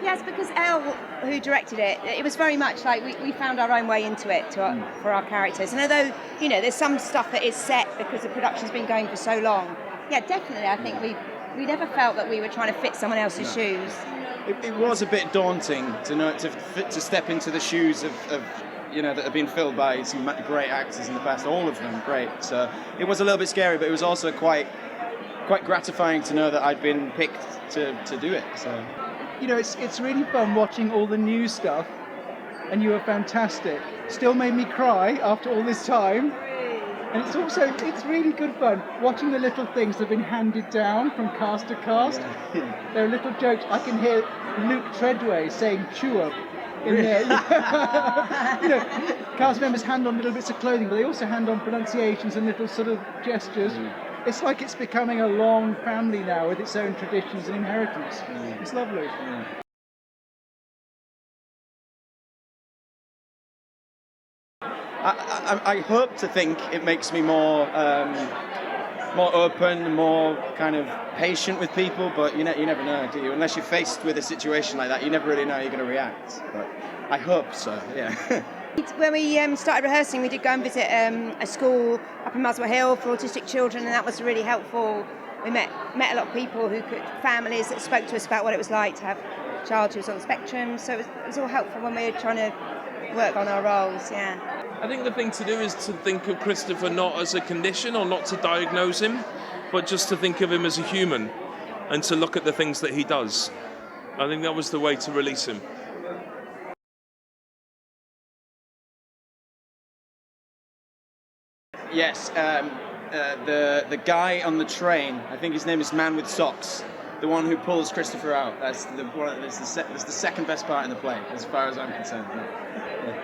Yes, because Elle, who directed it, it was very much like we found our own way into it for our characters. And although, there's some stuff that is set because the production's been going for so long, yeah, definitely, I think we never felt that we were trying to fit someone else's shoes. It was a bit daunting to step into the shoes of that have been filled by some great actors in the past, all of them great. So it was a little bit scary, but it was also quite gratifying to know that I'd been picked to do it. So it's really fun watching all the new stuff, and you were fantastic. Still made me cry after all this time. And it's really good fun watching the little things that have been handed down from cast to cast. Yeah. There are little jokes. I can hear Luke Treadway saying "chew up" in there. Cast members hand on little bits of clothing, but they also hand on pronunciations and little sort of gestures. It's like it's becoming a long family now with its own traditions and inheritance. It's lovely. I hope to think it makes me more open, more kind of patient with people, but you never know, do you? Unless you're faced with a situation like that, you never really know how you're going to react. But I hope so, yeah. When we started rehearsing, we did go and visit a school up in Muswell Hill for autistic children, and that was really helpful. We met a lot of people families that spoke to us about what it was like to have a child who was on the spectrum, so it was all helpful when we were trying to work on our roles, yeah. I think the thing to do is to think of Christopher not as a condition or not to diagnose him, but just to think of him as a human and to look at the things that he does. I think that was the way to release him. Yes, the guy on the train, I think his name is Man with Socks, the one who pulls Christopher out. That's the second best part in the play, as far as I'm concerned. Yeah.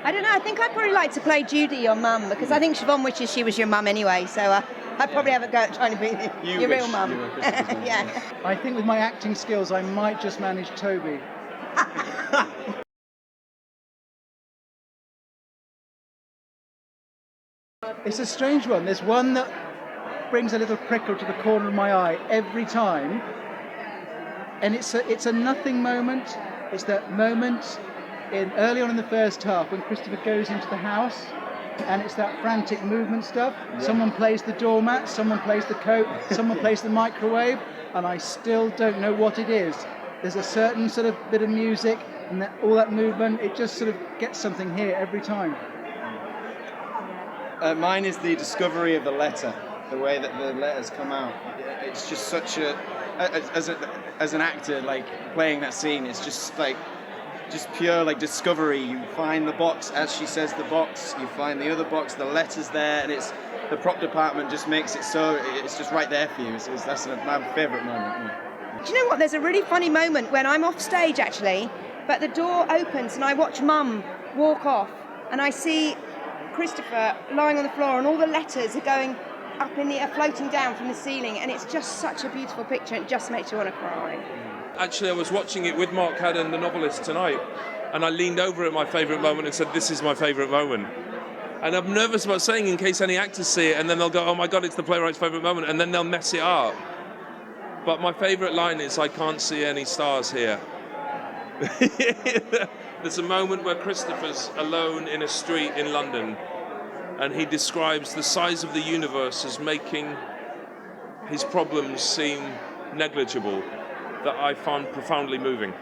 I don't know, I think I'd probably like to play Judy, your mum, because I think Siobhan wishes she was your mum anyway, so I'd probably have a go at trying to be your real mum. Yeah. I think with my acting skills, I might just manage Toby. It's a strange one. There's one that brings a little prickle to the corner of my eye every time, and it's a nothing moment. It's that moment early on in the first half when Christopher goes into the house, and it's that frantic movement stuff. Yeah. Someone plays the doormat, someone plays the coat, someone plays the microwave, and I still don't know what it is. There's a certain sort of bit of music and all that movement, it just sort of gets something here every time. Mine is the discovery of the letter, the way that the letters come out. It's just such as an actor, like playing that scene, it's just pure discovery. You find the box as she says the box, you find the other box, the letter's there, and it's the prop department just makes it so it's just right there for you. That's my favourite moment. Yeah. Do you know what? There's a really funny moment when I'm off stage actually, but the door opens and I watch Mum walk off, and I see Christopher lying on the floor, and all the letters are going up in the air, floating down from the ceiling, and it's just such a beautiful picture. It just makes you want to cry. Actually, I was watching it with Mark Haddon, the novelist, tonight, and I leaned over at my favourite moment and said, "This is my favourite moment." And I'm nervous about saying in case any actors see it, and then they'll go, "Oh my God, it's the playwright's favourite moment," and then they'll mess it up. But my favourite line is, "I can't see any stars here." There's a moment where Christopher's alone in a street in London, and he describes the size of the universe as making his problems seem negligible, that I found profoundly moving.